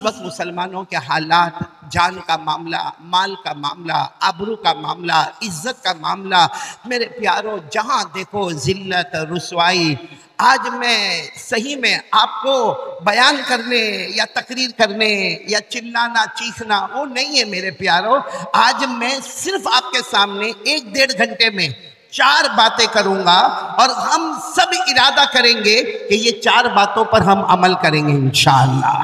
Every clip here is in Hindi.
वक्त मुसलमानों के हालात, जान का मामला, माल का मामला, आबरू का मामला, इज्जत का मामला, मेरे प्यारों जहाँ देखो जिल्लत रुसवाई। आज मैं सही में आपको बयान करने या तकरीर करने या चिल्लाना चीखना वो नहीं है मेरे प्यारों। आज मैं सिर्फ आपके सामने 1-1.5 घंटे में 4 बातें करूंगा और हम सब इरादा करेंगे कि ये 4 बातों पर हम अमल करेंगे इंशाअल्लाह।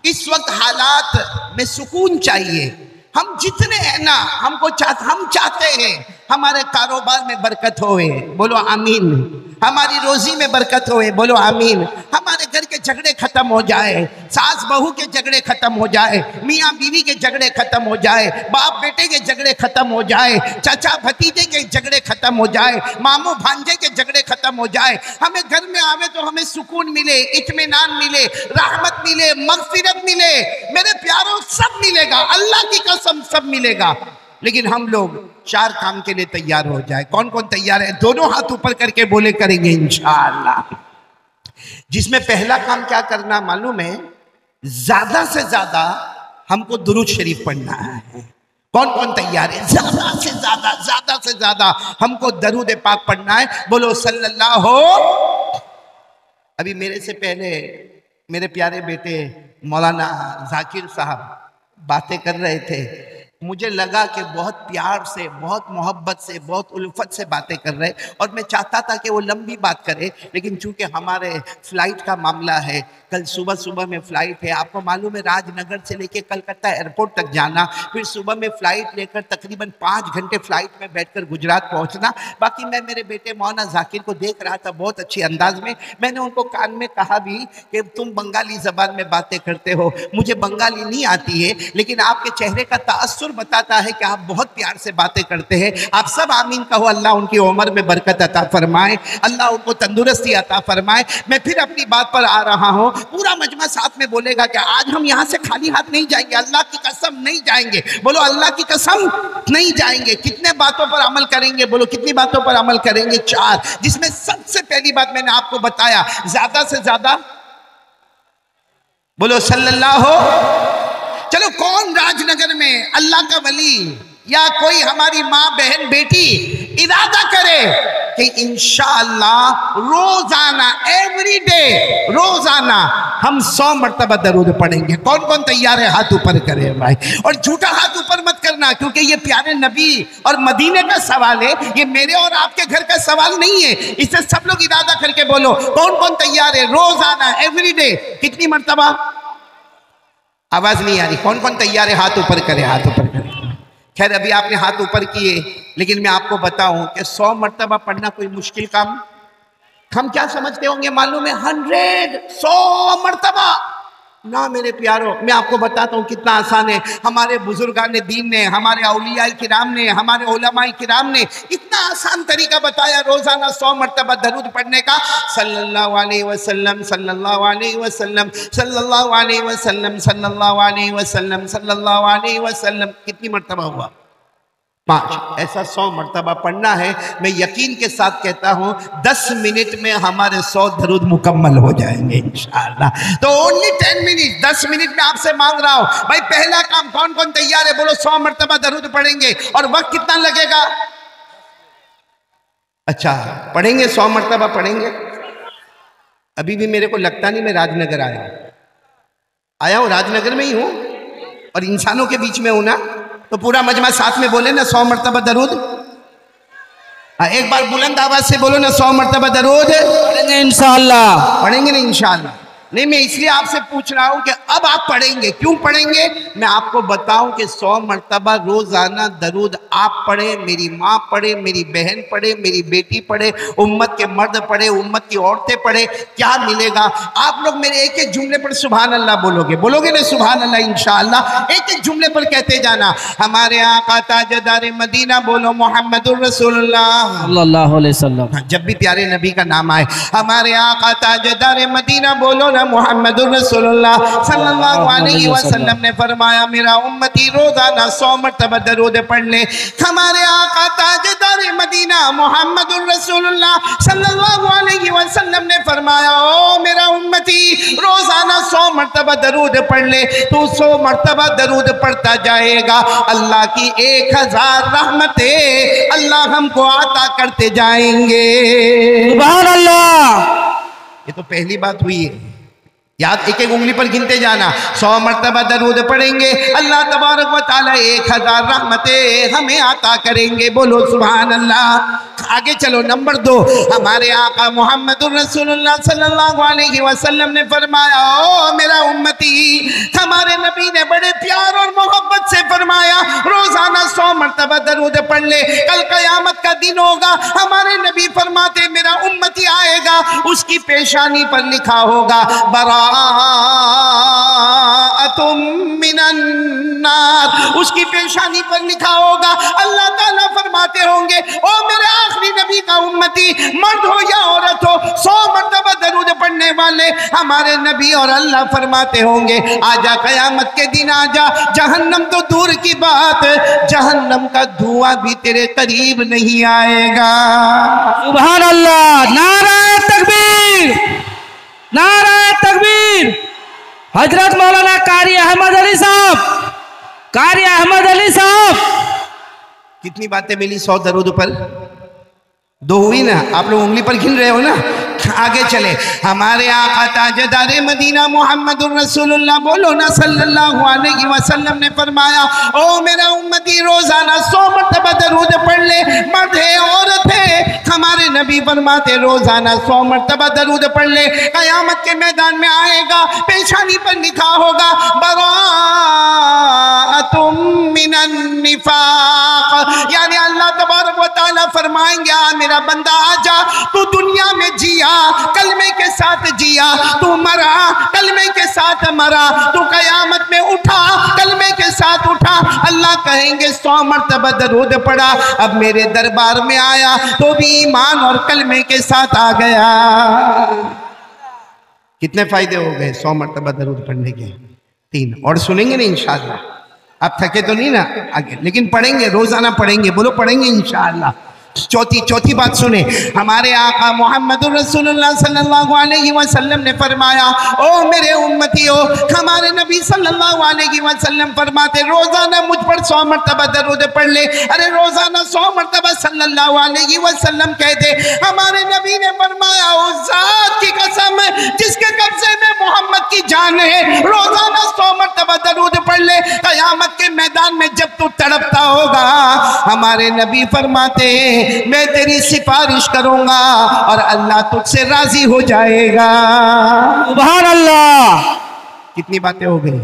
इस वक्त हालात में सुकून चाहिए। हम जितने हैं ना, हम चाहते हैं हमारे कारोबार में बरकत होए, बोलो आमीन। हमारी रोजी में बरकत होए, बोलो आमीन। हमारे घर के झगड़े खत्म हो जाए, सास बहू के झगड़े खत्म हो जाए, मियाँ बीवी के झगड़े खत्म हो जाए, बाप बेटे के झगड़े खत्म हो जाए, चाचा भतीजे के झगड़े खत्म हो जाए, मामू भांजे के झगड़े खत्म हो जाए। हमें घर में आवे तो हमें सुकून मिले, इत्मीनान मिले, रहमत मिले, मगफिरत मिले। मेरे प्यारों सब मिलेगा, अल्लाह की कसम सब मिलेगा। लेकिन हम लोग 4 काम के लिए तैयार हो जाए। कौन कौन तैयार है? दोनों हाथ ऊपर करके बोले करेंगे इंशाअल्लाह। जिसमें पहला काम क्या करना मालूम है? ज्यादा से ज्यादा हमको दुरूद शरीफ पढ़ना है। कौन कौन तैयार है? ज्यादा से ज्यादा हमको दरूद पाक पढ़ना है। बोलो सल्लल्लाहु। अभी मेरे से पहले मेरे प्यारे बेटे मौलाना जाकिर साहब बातें कर रहे थे। मुझे लगा कि बहुत प्यार से, बहुत मोहब्बत से, बहुत उल्फत से बातें कर रहे, और मैं चाहता था कि वो लंबी बात करे, लेकिन चूंकि हमारे फ्लाइट का मामला है, कल सुबह में फ्लाइट है। आपको मालूम है राजनगर से लेके कलकत्ता एयरपोर्ट तक जाना, फिर सुबह में फ्लाइट लेकर तकरीबन 5 घंटे फ्लाइट में बैठकर गुजरात पहुंचना। बाकी मैं मेरे बेटे मौलाना जाकिर को देख रहा था बहुत अच्छे अंदाज में। मैंने उनको कान में कहा भी कि तुम बंगाली जबान में बातें करते हो, मुझे बंगाली नहीं आती है, लेकिन आपके चेहरे का ताअस्सुर बताता है कि आप बहुत प्यार से बातें करते हैं। आप सब आमीन कहो। अल्लाह उनकी उम्र में बरकत अता फरमाए, अल्लाह उनको तंदुरुस्ती अता फरमाए। मैं फिर अपनी बात पर आ रहा हूँ। पूरा मजमा साथ में बोलेगा कि आज हम यहाँ से खाली हाथ नहीं जाएंगे, अल्लाह की कसम नहीं जाएंगे। बोलो अल्लाह की कसम नहीं जाएंगे। कितने बातों पर अमल करेंगे? बोलो कितनी बातों पर अमल करेंगे? 4, जिसमें सबसे पहली बात मैंने आपको बताया, ज्यादा से ज्यादा बोलो सल्लल्लाहु। चलो, कौन राजनगर में अल्लाह का वली या कोई हमारी माँ बहन बेटी इरादा करे कि इंशाअल्लाह रोजाना एवरी डे रोजाना हम 100 मरतबा दरूद पढ़ेंगे? कौन कौन तैयार है? हाथ ऊपर करे भाई। और झूठा हाथ ऊपर मत करना, क्योंकि ये प्यारे नबी और मदीने का सवाल है, ये मेरे और आपके घर का सवाल नहीं है। इससे सब लोग इरादा करके बोलो कौन कौन तैयार है? रोजाना एवरी डे कितनी मरतबा? आवाज नहीं आ रही। कौन कौन तैयार है? हाथ ऊपर करे, हाथ ऊपर करे। खैर अभी आपने हाथ ऊपर किए, लेकिन मैं आपको बताऊं कि 100 मरतबा पढ़ना कोई मुश्किल काम? हम क्या समझते होंगे मालूम है? 100 मरतबा ना मेरे प्यारों। मैं आपको बताता हूँ कितना आसान है। हमारे बुजुर्गान दीन ने, हमारे औलिया किराम ने, हमारे उलमाए किराम ने इतना आसान तरीका बताया रोजाना 100 मरतबा दरूद पढ़ने का। सल्लल्लाहु अलैहि वसल्लम, सल्लल्लाहु अलैहि वसल्लम, सल्लल्लाहु अलैहि वसल्लम, सल्लल्लाहु अलैहि वसल्लम, सल्लल्लाहु अलैहि वसल्लम। कितनी मरतबा हुआ? 5। ऐसा 100 मरतबा पढ़ना है। मैं यकीन के साथ कहता हूँ 10 मिनट में हमारे 100 दरूद मुकम्मल हो जाएंगे इंशाअल्लाह। तो ओनली 10 मिनट, 10 मिनट में आपसे मांग रहा हूँ भाई, पहला काम कौन कौन तैयार है? बोलो 100 मरतबा दरूद पढ़ेंगे। और वक्त कितना लगेगा? अच्छा, पढ़ेंगे 100 मरतबा पढ़ेंगे। अभी भी मेरे को लगता नहीं मैं राजनगर आया हूँ, राजनगर में ही हूँ और इंसानों के बीच में हूँ ना। तो पूरा मजमा साथ में बोले ना 100 मरतबा दरूद। एक बार बुलंद आवाज से बोलो ना 100 मरतबा दरूद पढ़ेंगे इंशाअल्लाह। पढ़ेंगे ना इंशाअल्लाह? नहीं, मैं इसलिए आपसे पूछ रहा हूं कि अब आप पढ़ेंगे। क्यों पढ़ेंगे? मैं आपको बताऊं कि 100 मरतबा रोजाना दरूद आप पढ़े, मेरी माँ पढ़े, मेरी बहन पढ़े, मेरी बेटी पढ़े, उम्मत के मर्द पढ़े, उम्मत की औरतें पढ़े, क्या मिलेगा? आप लोग मेरे एक एक जुमले पर सुभान अल्लाह बोलोगे ना? सुभान अल्लाह इंशाअल्लाह। एक एक जुमले पर कहते जाना। हमारे आका ताजदार मदीना बोलो मोहम्मदुर रसूलुल्लाह सल्लल्लाहु अलैहि वसल्लम। जब भी प्यारे नबी का नाम आए, हमारे आका ताजदार मदीना बोलो ना मोहम्मदुर रसूलुल्लाह सल्लल्लाहु अलैहि वसल्लम ने फरमाया मेरा उम्मती रोजाना 100 मरतबा दरूद पढ़ ले। हमारे आका ताजदार मदीना मुहम्मदुर रसूलुल्लाह सल्लल्लाहु अलैहि वसल्लम ने फरमाया ओ मेरा उम्मती रोजाना 100 मरतबा दरूद पढ़ ले। तू 100 मरतबा दरूद पढ़ता जाएगा, अल्लाह की 1000 रहमतें अल्लाह हमको आता करते जाएंगे। सुभान अल्लाह। ये तो पहली बात हुई है, याद एक एक उंगली पर गिनते जाना। 100 मरतबा दरूद पढ़ेंगे, अल्लाह तबारक व तआला 1000 रहमतें हमें आता करेंगे। बोलो सुभान अल्लाह। आगे चलो, नंबर 2, हमारे आका मुहम्मदुर रसूलुल्लाह सल्लल्लाहु अलैहि वसल्लम ने फरमाया ओ मेरा उम्मती, हमारे नबी ने बड़े प्यार और मोहब्बत से फरमाया रोजाना 100 मरतबा दरूद पढ़ ले। कल कयामत का दिन होगा, हमारे नबी फरमाते मेरा उम्मती आएगा, उसकी पेशानी पर लिखा होगा बराअतुम मिनन नार, उसकी पेशानी पर लिखा होगा। अल्लाह ताला फरमाते होंगे ओ मेरे आखिरी नबी का उम्मती, मर्द हो या औरत हो, 100 मरतबा दरूद पढ़ने वाले हमारे नबी और अल्लाह फरमाते होंगे आजा कयामत के दिन आजा। जहन्नम तो दूर की बात, जहन्नम का धुआं भी तेरे करीब नहीं आएगा। सुभान अल्लाह। नारा तकबीर, नारा तकबीर। हजरत मौलाना कारी अहमद अली साहब, कारी अहमद अली साहब। कितनी बातें मिली 100 दरूद पर? 2 हुई ना, आप लोग उंगली पर गिन रहे हो ना। आगे चले, हमारे आका ताजदार मदीना मुहम्मदुर रसूलुल्लाह बोलो ना सल्लल्लाहु अलैहि वसल्लम ने फरमाया ओ मेरा उम्मती रोजाना 100 मरतबा दरूद पढ़ ले। मर्द है औरत है, हमारे नबी फरमाते रोजाना 100 मरतबा दरूद पढ़ ले। कयामत के मैदान में आएगा, पेशानी पर लिखा होगा बराअतुम मिनन निफाक, यानी अल्लाह तबारक व तआला फरमाएंगे आ मेरा बंदा आजा, तू दुनिया में जिया कलमे के साथ जिया, तू मरा कलमे के साथ मरा, तू कयामत में उठा कलमे के साथ उठा। अल्लाह कहेंगे 100 मरतबा दरूद पढ़ा, अब मेरे दरबार में आया तो भी ईमान और कलमे के साथ आ गया। कितने फायदे हो गए 100 मरतबा दरूद पढ़ने के? 3 और सुनेंगे ना इंशाअल्लाह। आप थके तो नहीं ना आगे, लेकिन पढ़ेंगे, रोजाना पढ़ेंगे। बोलो पढ़ेंगे इंशाअल्लाह। चौथी बात सुने, हमारे आका मुहम्मदुर रसूलुल्लाह सल्लल्लाहु अलैहि वसल्लम ने फरमाया ओ मेरे उम्मतियों, हमारे नबी सल्लल्लाहु अलैहि वसल्लम फरमाते रोजाना मुझ पर 100 मरतबा दरूद पढ़ ले। अरे रोजाना 100 मरतबा सल्लल्लाहु अलैहि वसल्लम कह दे। हमारे नबी ने फरमाया उस जात की कसम जिसके कब्जे में मोहम्मद की जान है, रोजाना 100 मरतबा दरूद पढ़ ले। कयामत के मैदान में जब तू तड़पता होगा, हमारे नबी फरमाते मैं तेरी सिफारिश करूंगा और अल्लाह तुझसे राजी हो जाएगा। सुभान अल्लाह। कितनी बातें हो गई?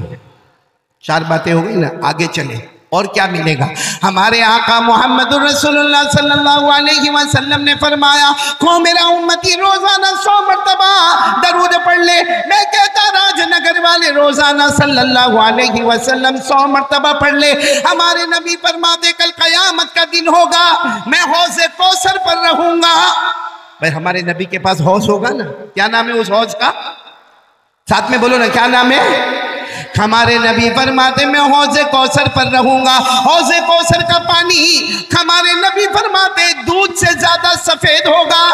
4 बातें हो गई ना। आगे चले, और क्या मिलेगा? हमारे आका मुहम्मदुर रसूलुल्लाह सल्लल्लाहु अलैहि वसल्लम ने फरमाया को मेरा उम्मती रोजाना 100 मरतबा दरूद पढ़ ले। मैं कहता राजनगर वाले रोजाना सल्लल्लाहु अलैहि वसल्लम 100 मरतबा पढ़ ले। हमारे नबी फरमाते कल कयामत का दिन होगा, मैं हौज़े कौसर पर रहूंगा। भाई हमारे नबी के पास हौज होगा ना, क्या नाम है उस हौज का? साथ में बोलो ना, क्या नाम है? हमारे नबी फरमाते मैं हौज़े कौसर पर रहूंगा। हौज़े कौसर का पानी हमारे नबी फरमाते दूध से ज्यादा सफेद होगा,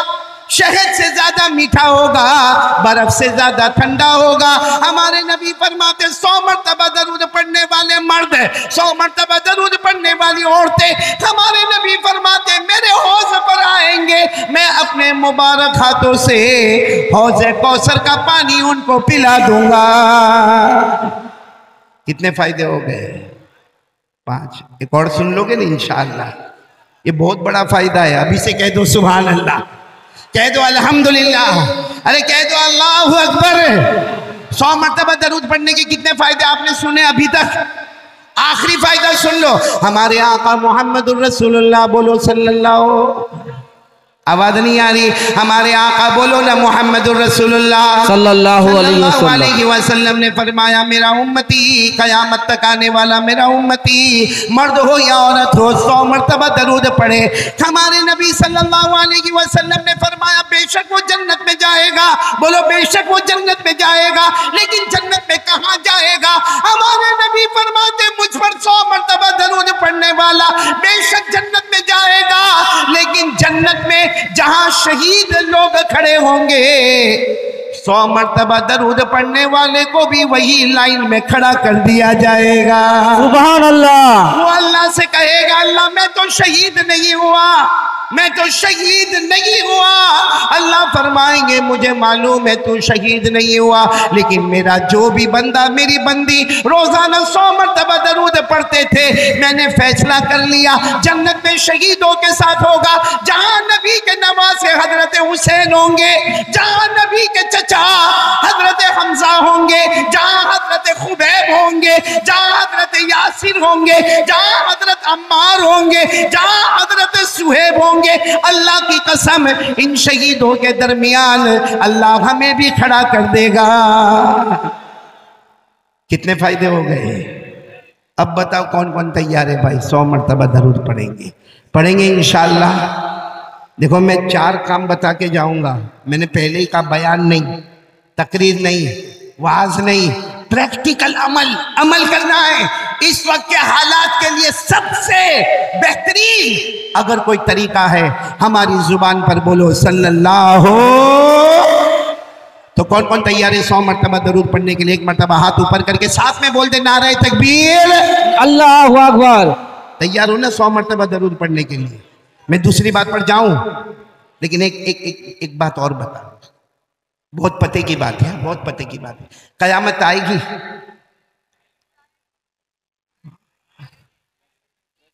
शहद से ज्यादा मीठा होगा, बर्फ से ज्यादा ठंडा होगा। हमारे नबी फरमाते 100 मरतबा दरूद पढ़ने वाले मर्द, 100 मरतबा दरूद पढ़ने वाली औरतें, हमारे नबी फरमाते मेरे हौज़ पर आएंगे, मैं अपने मुबारक हाथों से हौज़े कौसर का पानी उनको पिला दूंगा। कितने फायदे हो गए? 5। एक और सुन लोगे ना इंशाअल्लाह, ये बहुत बड़ा फायदा है। अभी से कह दो सुभान अल्लाह, कह दो अल्हम्दुलिल्लाह, अरे कह दो अल्लाहु अकबर। 100 मरतबा दरूद पढ़ने के कितने फायदे आपने सुने अभी तक? आखिरी फायदा सुन लो, हमारे आका मुहम्मदुर रसूलुल्लाह बोलो सल्लल्लाहु। आवाज नहीं आ रही? हमारे आका बोलो ना मुहम्मदुर रसूलुल्लाह सल्लल्लाहु अलैहि वसल्लम ने फरमाया मेरा उम्मती कयामत तक आने वाला मेरा उम्मती मर्द हो या औरत हो 100 मरतबा दरूद पढ़े। हमारे नबी सल्लल्लाहु अलैहि वसल्लम ने फरमाया बेशक वो जन्नत में जाएगा। बोलो बेशक वो जन्नत में जाएगा, लेकिन जन्नत में कहाँ जाएगा? हमारे नबी फरमाते मुझ पर 100 मरतबा दरूद पढ़ने वाला बेशक जन्नत में जाएगा, लेकिन जन्नत में जहां शहीद लोग खड़े होंगे 100 मरतबा दरूद पढ़ने वाले को भी वही लाइन में खड़ा कर दिया जाएगा। सुभान अल्लाह। वो अल्लाह से कहेगा अल्लाह मैं तो शहीद नहीं हुआ, मैं तो शहीद नहीं हुआ। अल्लाह फरमाएंगे मुझे मालूम है तू शहीद नहीं हुआ, लेकिन मेरा जो भी बंदा मेरी बंदी रोजाना 100 मरतबा दरूद पढ़ते थे, मैंने फैसला कर लिया जन्नत में शहीदों के साथ होगा। जहां नबी के नवासे हजरत हुसैन होंगे, जहां नबी के चचा हजरत हमजा होंगे, जहां हजरत खुबैब होंगे, जहां हजरत यासिर होंगे, जहां हजरत अम्मार होंगे, जहां हजरत सुहेब होंगे, अल्लाह की कसम इन शहीदों के दरमियान अल्लाह हमें भी खड़ा कर देगा। कितने फायदे हो गए? अब बताओ कौन कौन तैयार है भाई? 100 मरतबा दरूद पढ़ेंगे, पढ़ेंगे इंशाअल्लाह। देखो मैं 4 काम बता के जाऊंगा। मैंने पहले ही कहा बयान नहीं, तकरीर नहीं, वाज नहीं, प्रैक्टिकल अमल करना है। इस वक्त के हालात के लिए सबसे बेहतरीन अगर कोई तरीका है हमारी जुबान पर बोलो सल्लल्लाहु। तो कौन कौन तैयार है 100 मरतबा दरूद पढ़ने के लिए? एक मरतबा हाथ ऊपर करके साथ में बोल दे नारे तकबीर, अल्लाहु अकबर। तैयार हो ना 100 मरतबा दरूद पढ़ने के लिए? मैं दूसरी बात पर जाऊं, लेकिन एक बात और बताऊं, बहुत पते की बात है, बहुत पते की बात है। कयामत आएगी,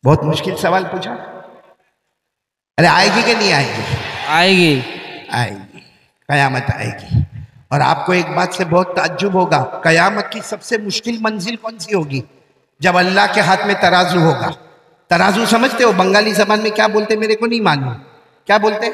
बहुत मुश्किल सवाल पूछा। अरे आएगी कि नहीं आएगी? आएगी, आएगी, कयामत आएगी। और आपको एक बात से बहुत ताज्जुब होगा, कयामत की सबसे मुश्किल मंजिल कौन सी होगी? जब अल्लाह के हाथ में तराजू होगा। तराजू समझते हो? बंगाली जबान में क्या बोलते मेरे को नहीं मालूम, क्या बोलते?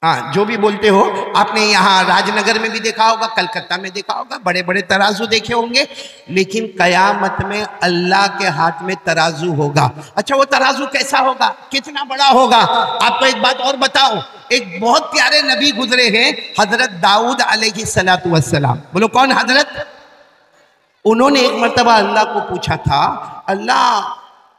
हाँ जो भी बोलते हो। आपने यहाँ राजनगर में भी देखा होगा, कलकत्ता में देखा होगा, बड़े बड़े तराजू देखे होंगे, लेकिन कयामत में अल्लाह के हाथ में तराजू होगा। अच्छा वो तराजू कैसा होगा, कितना बड़ा होगा? आपको एक बात और बताओ, एक बहुत प्यारे नबी गुजरे हैं हजरत दाऊद अलैहिस्सलातु वस्सलाम। बोलो कौन हजरत? उन्होंने एक मर्तबा अल्लाह को पूछा था, अल्लाह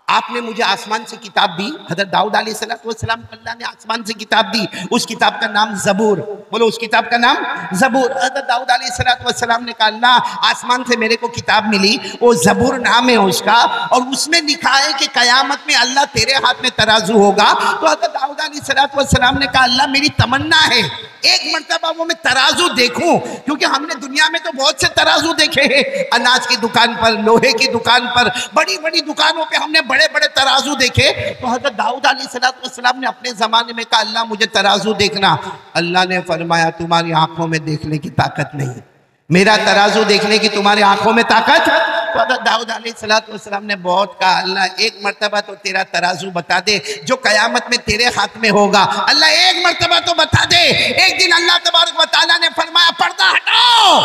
आपने मुझे आसमान से किताब दी। हजरत दाऊद अलैहिस्सलाम को अल्लाह ने आसमान से किताब दी, उस किताब का नाम ज़बूर। बोलो उस किताब का नाम ज़बूर। हजरत दाऊद अलैहिस्सलाम ने कहा अल्लाह आसमान से मेरे को किताब मिली, वो ज़बूर नाम है उसका, और उसमें लिखा है कि कयामत में अल्लाह तेरे हाथ में तराजू होगा। तो हजरत दाऊद अलैहिस्सलाम ने कहा अल्लाह मेरी तमन्ना है एक मरतबा वो मैं तराजू देखूं, क्योंकि हमने दुनिया में तो बहुत से तराजू देखे हैं, अनाज की दुकान पर, लोहे की दुकान पर, बड़ी बड़ी दुकानों पे हमने बड़े बड़े तराजू देखे। तो हजरत दाऊद अलैहिस्सलाम ने अपने जमाने में कहा अल्लाह मुझे तराजू देखना। अल्लाह ने फरमाया तुम्हारी आंखों में देखने की ताकत नहीं, मेरा तराजू देखने की तुम्हारी आंखों में ताकत। तो हजरत दाऊद अलैहिस्सलाम ने बहुत कहा अल्लाह एक मरतबा तो तेरा तराजू बता दे जो कयामत में तेरे हाथ में होगा। अल्लाह एक मरतबा तो बता दे। एक दिन अल्लाह तबारक व तआला ने फरमाया पर्दा हटाओ,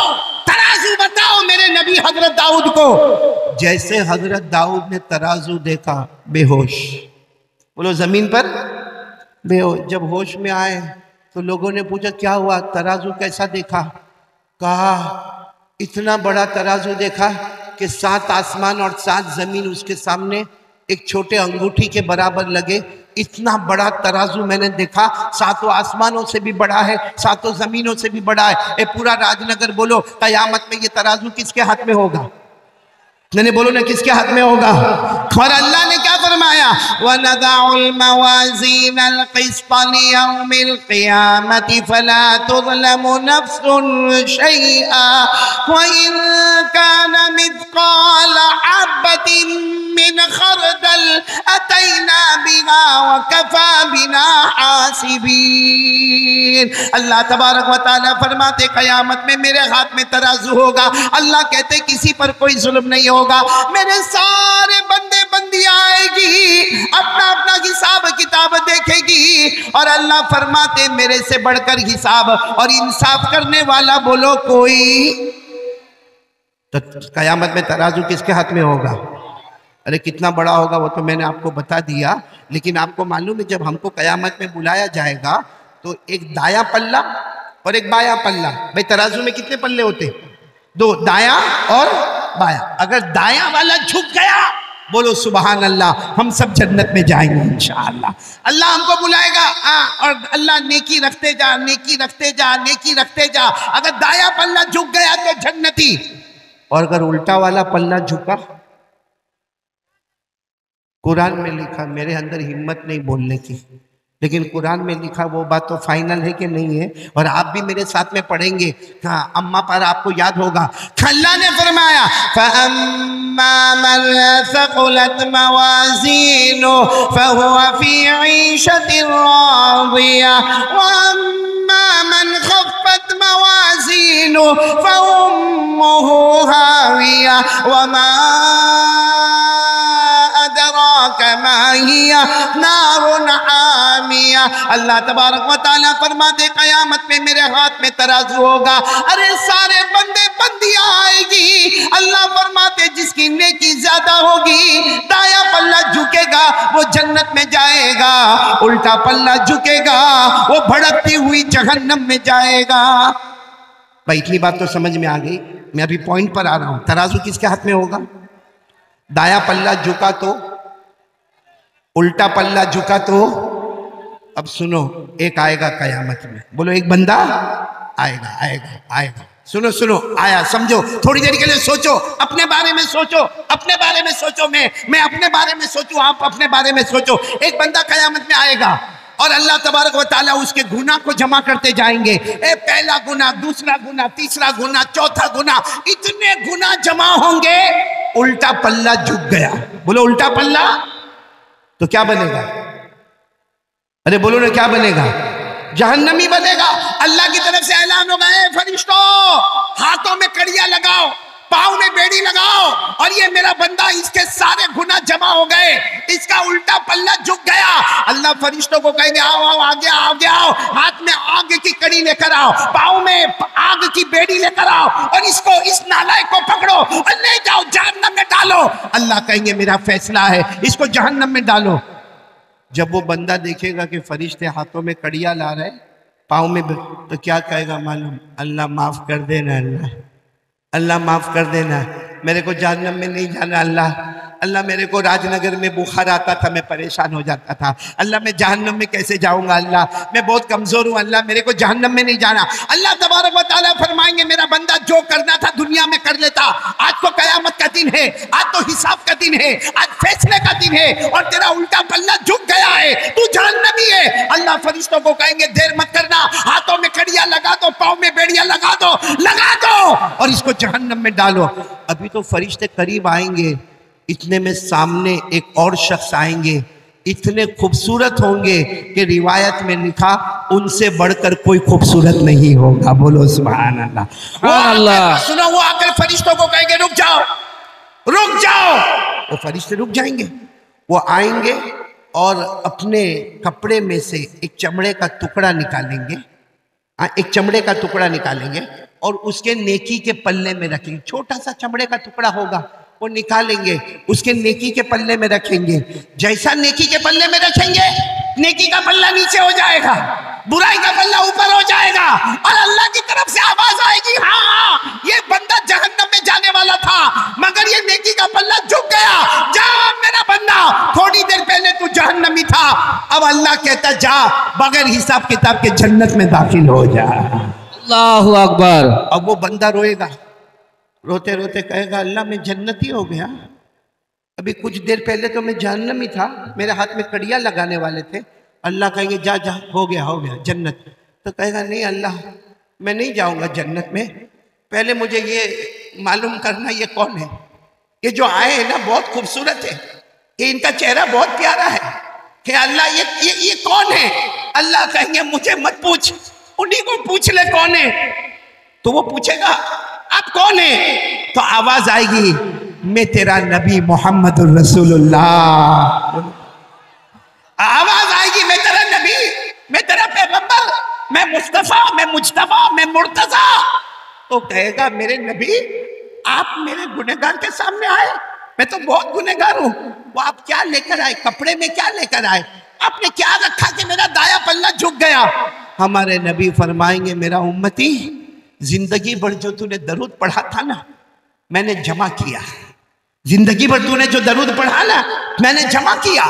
तराजू बताओ मेरे नबी हजरत दाऊद को। जैसे हजरत दाऊद ने तराजू देखा बेहोश, बोलो जमीन पर बेहोश। जब होश में आए तो लोगों ने पूछा क्या हुआ, तराजू कैसा देखा? कहा इतना बड़ा तराजू देखा कि 7 आसमान और 7 जमीन उसके सामने एक छोटे अंगूठी के बराबर लगे। इतना बड़ा तराजू मैंने देखा, 7 आसमानों से भी बड़ा है, 7 जमीनों से भी बड़ा है। ए पूरा राजनगर बोलो कयामत में ये तराजू किसके हाथ में होगा? मैंने बोलो ना किसके हाथ में होगा? और अल्लाह ने क्या फरमाया, वनदउल मवाज़ीनल क़िस्त लियौमिल क़ियामति फला तुज़लमु नफ्सुन शैआ व इन काना मिथक़ाल हब्बतिन मिन खरदल अतैना बिहा व कफ़ा बिना हासिबीन। अल्लाह तबारक व तआला फरमाते कयामत में मेरे हाथ में तराजू होगा। अल्लाह कहते किसी पर कोई जुल्म नहीं होगा, मेरे सारे बंदे बंदी आएगी, अपना अपना हिसाब किताब देखेगी, और अल्लाह फरमाते मेरे से बढ़कर हिसाब और इंसाफ करने वाला बोलो कोई? तो कयामत में तराजू किसके हाथ में होगा? अरे कितना बड़ा होगा वो तो मैंने आपको बता दिया, लेकिन आपको मालूम है जब हमको कयामत में बुलाया जाएगा तो एक दाया पल्ला और एक बाया पल्ला। भाई तराजू में कितने पल्ले होते? दो, दाया और बाया। अगर दाया वाला झुक गया, बोलो सुबहान अल्लाह, हम सब जन्नत में जाएंगे इंशाअल्लाह। अल्लाह हमको बुलाएगा और अल्लाह नेकी रखते जा, नेकी रखते जा, नेकी रखते जा। अगर दाया पल्ला झुक गया तो जन्नती, और अगर उल्टा वाला पल्ला झुका, कुरान में लिखा, मेरे अंदर हिम्मत नहीं बोलने की, लेकिन कुरान में लिखा वो बात तो फाइनल है कि नहीं है, और आप भी मेरे साथ में पढ़ेंगे। हाँ, अम्मा पर आपको याद होगा, अल्लाह ने फरमाया फअम्मा मन सक़ुलत मवाज़ीनु फहुवा फ़ी ईशतिन राज़िया वअम्मा मन ख़फ़्फ़त मवाज़ीनु फउम्मुहु हाविया वमा अल्लाह तबारक व तआला फरमाते क़यामत में मेरे हाथ में तराजू होगा। अरे सारे बंदे बंदियां आएगी, अल्लाह फरमाते जिसकी नेकी ज्यादा होगी दाया पल्ला झुकेगा वो जन्नत में जाएगा, उल्टा पल्ला झुकेगा वो भड़कती हुई जहन्नम में जाएगा। भाई इतनी बात तो समझ में आ गई, मैं अभी पॉइंट पर आ रहा हूं। तराजू किसके हाथ में होगा? दाया पल्ला झुका तो, उल्टा पल्ला झुका तो। अब सुनो, एक आएगा कयामत में, बोलो एक बंदा आएगा, आएगा, आएगा। सुनो सुनो, आया, समझो, थोड़ी देर के लिए सोचो, अपने बारे में सोचो, अपने बारे में सोचो, मैं अपने बारे में सोचूं, आप अपने बारे में सोचो। एक बंदा कयामत में आएगा और अल्लाह तबारक व तआला उसके गुनाह को जमा करते जाएंगे। पहला गुनाह, दूसरा गुनाह, तीसरा गुनाह, चौथा गुनाह, इतने गुनाह जमा होंगे, उल्टा पल्ला झुक गया। बोलो उल्टा पल्ला तो क्या बनेगा? अरे बोलो ना, क्या बनेगा? जहन्नमी बनेगा। अल्लाह की तरफ से ऐलान होगा, फरिश्तों हाथों में कड़ियां लगाओ, पाँव में बेड़ी लगाओ, और ये मेरा बंदा, इसके सारे गुनाह जमा हो गए, इसका उल्टा पल्ला झुक गया। अल्लाह फरिश्तों को कहेंगे आओ आओ, आगे आओ, आगे आओ, हाथ में आग की कड़ी लेकर आओ, पाँव में आग की बेड़ी लेकर आओ, और इसको, इस नालायक को पकड़ो और ले जाओ जहन्नम में डालो। अल्लाह कहेंगे मेरा फैसला है, इसको जहन्नम में डालो। जब वो बंदा देखेगा कि फरिश्ते हाथों में कड़ियां ला रहे, पाँव में, तो क्या कहेगा मालूम? अल्लाह माफ कर देना, अल्लाह, अल्लाह माफ कर देना, मेरे को जहन्नम में नहीं जाना। अल्लाह, अल्लाह मेरे को राजनगर में बुखार आता था, मैं परेशान हो जाता था। अल्लाह मैं जहन्नम में कैसे जाऊंगा? अल्लाह मैं बहुत कमजोर हूँ, अल्लाह मेरे को जहन्नम में नहीं जाना। अल्लाह तबारक व तआला फरमाएंगे मेरा बंदा जो करना था दुनिया में कर लेता, आज तो कयामत का दिन है, आज तो हिसाब का दिन है, आज फैसले का दिन है, और तेरा उल्टा पल्ला झुक गया है, तू जहन्नमी है। अल्लाह फरिश्तों को कहेंगे देर मत करना, हाथों में कड़ियां लगा दो, पाँव में बेड़ियां लगा दो, लगा दो, और इसको जहन्नम में डालो। अभी तो फरिश्ते करीब आएंगे, इतने में सामने एक और शख्स आएंगे, इतने खूबसूरत होंगे कि रिवायत में लिखा उनसे बढ़कर कोई खूबसूरत नहीं होगा। बोलो सुभान अल्लाह, सुभान अल्लाह। सुनो, वो आकर फरिश्तों को कहेंगे रुक जाओ, रुक जाओ। वो फरिश्ते रुक जाएंगे, वो आएंगे और अपने कपड़े में से एक चमड़े का टुकड़ा निकालेंगे, एक चमड़े का टुकड़ा निकालेंगे और उसके नेकी के पल्ले में रखेंगे। छोटा सा चमड़े का टुकड़ा होगा, वो निकालेंगे, उसके नेकी के पल्ले में रखेंगे। जैसा नेकी के पल्ले में रखेंगे, नेकी का पल्ला नीचे हो जाएगा, बुराई का पल्ला ऊपर हो जाएगा, और अल्लाह की तरफ से आवाज आएगी हाँ हाँ ये बंदा जहन्नम में जाने वाला था, मगर ये नेकी का पल्ला झुक गया। जा मेरा बंदा, थोड़ी देर पहले तू जहन्नमी था, अब अल्लाह कहता जा बगैर हिसाब किताब के जन्नत में दाखिल हो जा। अल्लाहु अकबर। अब वो बंदा रोएगा, रोते रोते कहेगा अल्लाह मैं जन्नती हो गया, अभी कुछ देर पहले तो मैं जहन्नमी था, मेरे हाथ में कड़ियां लगाने वाले थे। अल्लाह कहेंगे जा जा, हो गया जन्नत। तो कहेगा नहीं अल्लाह मैं नहीं जाऊंगा जन्नत में, पहले मुझे ये मालूम करना ये कौन है, ये जो आए हैं ना बहुत खूबसूरत है, ये इनका चेहरा बहुत प्यारा है, कि अल्लाह ये कौन है? अल्लाह कहेंगे मुझे मत पूछ, उन्हीं को पूछ ले कौन है। तो वो पूछेगा आप कौन है? तो आवाज आएगी मैं तेरा नबी मोहम्मद रसूलुल्लाह। आवाज आएगी मैं तेरा नबी, मैं तेरा पैगंबर, मैं मुस्तफा, मैं मुज्तबा, मैं मुर्तजा। तो कहेगा मेरे नबी आप मेरे गुनहगार के सामने आए, मैं तो बहुत गुनहगार हूं। वो आप क्या लेकर आए, कपड़े में क्या लेकर आए, आपने क्या रखा कि मेरा दाया पल्ला झुक गया? हमारे नबी फरमाएंगे मेरा उम्मती, जिंदगी भर जो तूने दरूद पढ़ा था ना, मैंने जमा किया। जिंदगी भर तूने जो दरूद पढ़ा ना, मैंने जमा किया।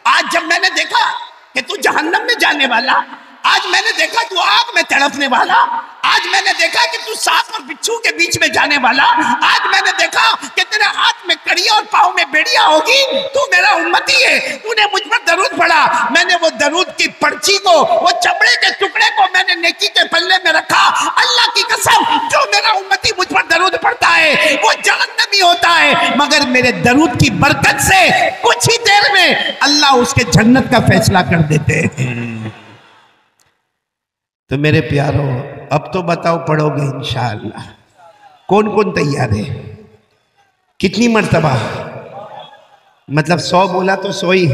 आज जब मैंने देखा कि तू जहन्नम में जाने वाला, आज मैंने देखा तू आग में तड़पने वाला, आज मैंने देखा कि तू सांप और बिच्छू के बीच में जाने वाला, आज मैंने देखा कि तेरे हाथ में कड़िया और पाँव में बेड़िया होगी, तू मेरा उम्मती है, तूने मुझ पर दरूद पढ़ा। मैंने वो दरूद की पर्ची को, वो चमड़े के टुकड़े को मैंने नेकी के पल्ले में रखा। अल्लाह की कसम, जो मेरा उम्मती मुझ पर दरूद पढ़ता है वो जहन्नमी होता है, मगर मेरे दरूद की बरकत से कुछ ही देर में अल्लाह उसके जन्नत का फैसला कर देते हैं। तो मेरे प्यारों, अब तो बताओ पढ़ोगे इंशाअल्लाह? कौन कौन तैयार है? कितनी मर्तबा? मतलब 100 बोला तो 100 ही।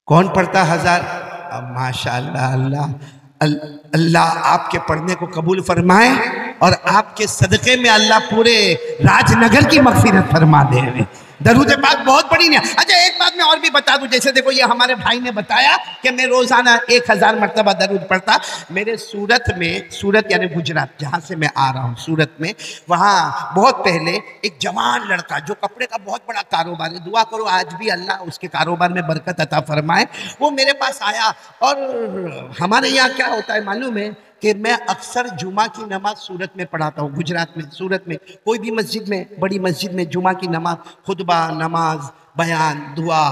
कौन पढ़ता 1000? माशाअल्लाह, अल्लाह आपके पढ़ने को कबूल फरमाए और आपके सदक़े में अल्लाह पूरे राजनगर की मग़फ़िरत फरमा दे। दरूद पाक बहुत बड़ी नहीं। अच्छा एक बात मैं और भी बता दूं, जैसे देखो ये हमारे भाई ने बताया कि मैं रोजाना 1000 मरतबा दरूद पढ़ता। मेरे सूरत में, सूरत यानी गुजरात जहाँ से मैं आ रहा हूँ, सूरत में, वहाँ बहुत पहले एक जवान लड़का जो कपड़े का बहुत बड़ा कारोबार है, दुआ करो आज भी अल्लाह उसके कारोबार में बरकत अता फरमाए, वो मेरे पास आया। और हमारे यहाँ क्या होता है मालूम है कि मैं अक्सर जुमा की नमाज सूरत में पढ़ाता हूँ। गुजरात में, सूरत में कोई भी मस्जिद में, बड़ी मस्जिद में जुमा की नमाज, खुतबा, नमाज, बयान, दुआ,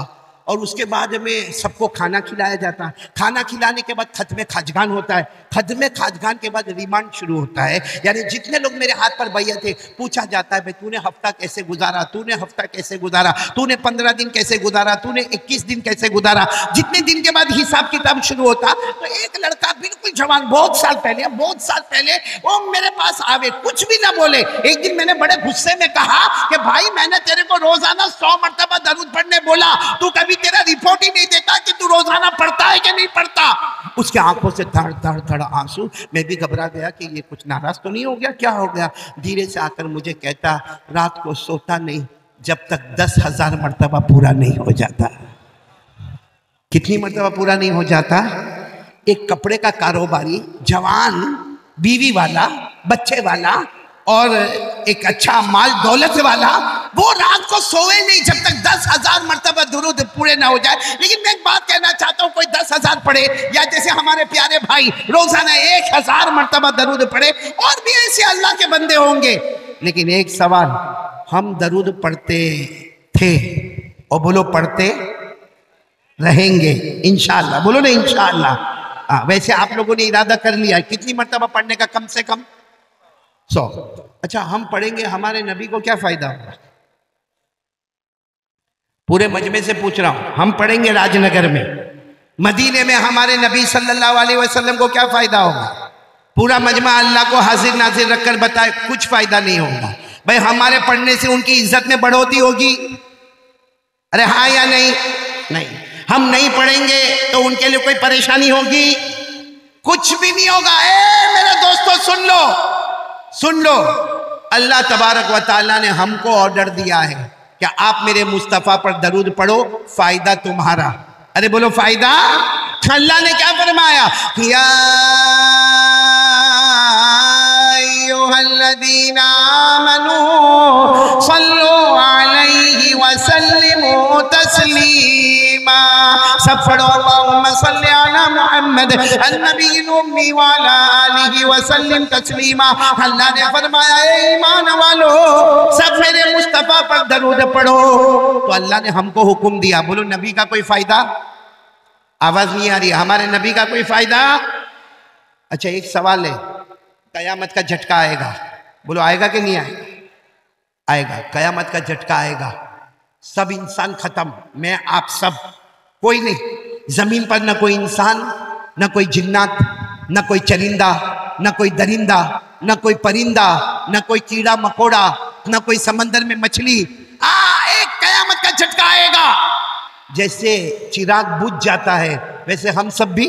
और उसके बाद में सबको खाना खिलाया जाता है। खाना खिलाने के बाद खत्मे खाजगान होता है। खत्मे खाजगान के बाद रिमांड शुरू होता है, यानी जितने लोग मेरे हाथ पर बैठे थे पूछा जाता है भाई तूने हफ्ता कैसे गुजारा, तूने हफ्ता कैसे गुजारा, तूने 15 दिन कैसे गुजारा, तूने 21 दिन कैसे गुजारा। जितने दिन के बाद हिसाब किताब शुरू होता, तो एक लड़का बिल्कुल जवान, बहुत साल पहले वो मेरे पास आवे, कुछ भी ना बोले। एक दिन मैंने बड़े गुस्से में कहा कि भाई मैंने तेरे को रोजाना 100 मरतबा दरूद पढ़ने बोला, तू कभी तेरा रिपोर्ट ही नहीं देता कि तू रोजाना पढ़ता है कि नहीं पढ़ता। उसके आंखों से धड़ धड़ धड़ आंसू। मैं भी घबरा गया कि ये कुछ नाराज तो नहीं हो गया, क्या हो गया। धीरे से आकर मुझे कहता रात को सोता नहीं जब तक 10,000 मरतबा पूरा नहीं हो जाता। कितनी मरतबा पूरा नहीं हो जाता? एक कपड़े का कारोबारी, जवान, बीवी वाला, बच्चे वाला और एक अच्छा माल दौलत वाला, वो रात को सोए नहीं जब तक 10,000 मरतबा दुरूद पूरे ना हो जाए। लेकिन मैं एक बात कहना चाहता हूँ, कोई 10,000 पढ़े या जैसे हमारे प्यारे भाई रोजाना 1,000 मरतबा दरूद पढ़े, और भी ऐसे अल्लाह के बंदे होंगे। लेकिन एक सवाल, हम दरूद पढ़ते थे और बोलो पढ़ते रहेंगे इंशाअल्लाह, बोलो ना इंशाअल्लाह। वैसे आप लोगों ने इरादा कर लिया कितनी मरतबा पढ़ने का? कम से कम 100। अच्छा हम पढ़ेंगे, हमारे नबी को क्या फायदा होगा? पूरे मजमे से पूछ रहा हूं, हम पढ़ेंगे राजनगर में, मदीने में हमारे नबी सल्लल्लाहु अलैहि वसल्लम को क्या फायदा होगा? पूरा मजमा अल्लाह को हाजिर नाजिर रखकर बताए, कुछ फायदा नहीं होगा। भाई हमारे पढ़ने से उनकी इज्जत में बढ़ोतरी होगी? अरे हाँ या नहीं? नहीं। हम नहीं पढ़ेंगे तो उनके लिए कोई परेशानी होगी? कुछ भी नहीं होगा। मेरे दोस्तों सुन लो, अल्लाह तबारक व तआला ने हमको ऑर्डर दिया है कि आप मेरे मुस्तफ़ा पर दरूद पढ़ो, फायदा तुम्हारा। अरे बोलो फायदा। अल्लाह ने क्या फरमाया? या अय्युहल्लज़ीना आमनू सल्लु अलैहि व सल्लिमू तस्लीमा। सब पढ़ो अल्लाहुम्मा सल्लि अला मुहम्मद अन्नबील उम्मी व अला आलिहि व सल्लिम तस्लीमा। अल्लाह ने फरमाया ए ईमान वालो सब मेरे मुस्तफ़ा पर दरूद पढ़ो। तो अल्लाह ने हमको हुक्म दिया। बोलो नबी का कोई फायदा? आवाज नहीं आ रही। हमारे नबी का कोई फायदा? अच्छा एक सवाल है, कयामत का झटका आएगा, बोलो आएगा कि नहीं आएगा? आएगा। कयामत का झटका आएगा, सब इंसान खत्म, मैं आप सब, कोई नहीं। जमीन पर न कोई इंसान, न कोई जिन्नात, न कोई चरिंदा, न कोई दरिंदा, न कोई परिंदा, न कोई कीड़ा मकोड़ा, न कोई समंदर में मछली। एक कयामत का झटका आएगा। जैसे चिराग बुझ जाता है वैसे हम सब भी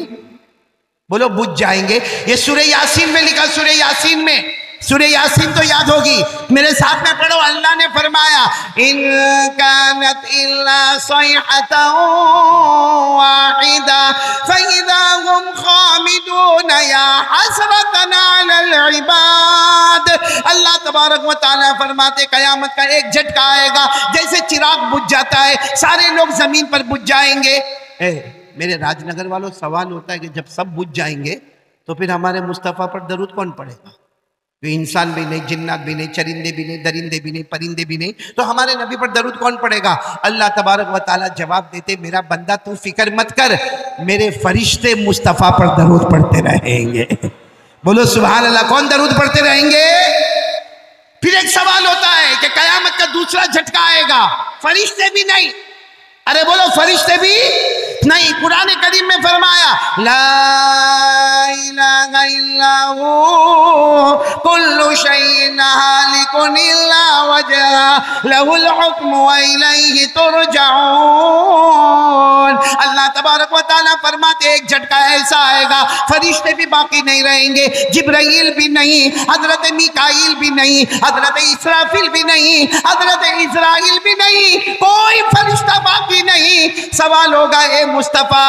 बोलो बुझ जाएंगे। ये सूरह यासीन में लिखा, सूरह यासीन में, सूरह यासीन तो याद होगी, मेरे साथ में पढ़ो। अल्लाह ने फरमाया इन कानत इल्ला सयहतन वाहिदा फइज़ा हुम खामिदून या हसरतन अलल इबाद। अल्लाह तबारक व तआला फरमाते कयामत का एक झटका आएगा, जैसे चिराग बुझ जाता है सारे लोग जमीन पर बुझ जाएंगे। मेरे राजनगर वालों, सवाल होता है कि जब सब बुझ जाएंगे तो फिर हमारे मुस्तफ़ा पर दरूद कौन पढ़ेगा? तो इंसान भी नहीं, जिन्नात भी नहीं, चरिंदे भी नहीं, दरिंदे भी नहीं, परिंदे भी नहीं, तो हमारे नबी पर दरूद कौन पढ़ेगा? अल्लाह तबारक व तआला जवाब देते मेरा बंदा तू फिक्र मत कर, मेरे फरिश्ते मुस्तफ़ा पर दरूद पढ़ते रहेंगे। बोलो सुभान अल्लाह। कौन दरूद पढ़ते रहेंगे? फिर एक सवाल होता है कि कयामत का दूसरा झटका आएगा, फरिश्ते भी नहीं। अरे बोलो फरिश्ते भी नहीं। कुरान करीम में फरमाया ला इलाहा इल्लहु कुल्लु शैइन हालिकुन इल्ला वजह लहुल हुक्मु व इलैहि तुरजाऊन। अल्लाह तबारक व तआला फरमाते एक झटका ऐसा आएगा, फरिश्ते भी बाकी नहीं रहेंगे, जिब्राइल भी नहीं, हजरत मीकाईल भी नहीं, हजरत इसराफिल भी नहीं, हजरत इजराइल भी नहीं, कोई फरिश्ता बाकी नहीं। सवाल होगा ए मुस्तफा